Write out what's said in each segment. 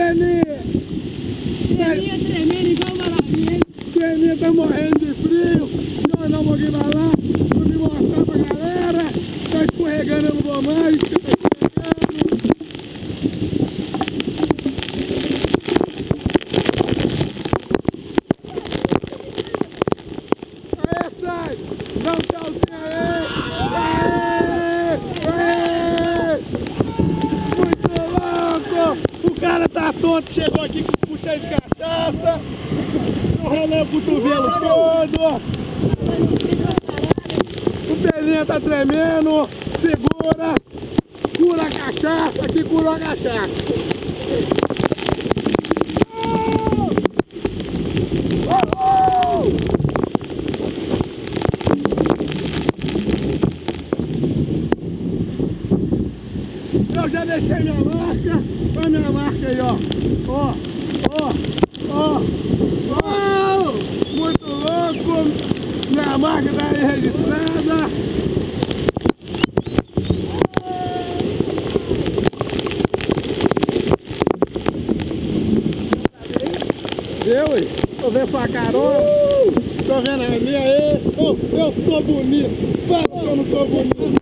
Peninha tremendo igual maravilha, hein? Peninha tá morrendo de frio. Nós não vamos ir lá. Vou me mostrar pra galera. Tá escorregando, eu não vou mais. Tá escorregando. Aê, sai! Dá um tchauzinho aí! Aê! Muito louco! O cara tá tonto, chegou aqui com puxa de cachaça, rolou o cotovelo todo. O Peninha tá tremendo, segura, cura a cachaça, aqui curou a cachaça. Eu já deixei minha marca, olha minha marca aí, ó. Ó, muito louco, minha marca tá aí registrada. Deu, hein? Tô vendo sua carona, tô vendo a minha aí. Eu sou bonito, sabe que eu não sou bonito.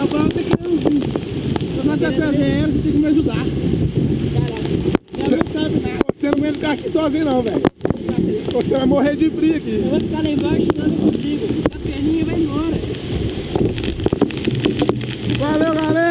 Agora tem que ter um vídeo. Se você tá trazendo, você tem que me ajudar. Caraca. Eu não sabe nada. Você não vem ficar aqui sozinho não, velho. Você vai morrer de frio aqui. Eu vou ficar lá embaixo tirando contigo. A perninha vai embora. Valeu, galera!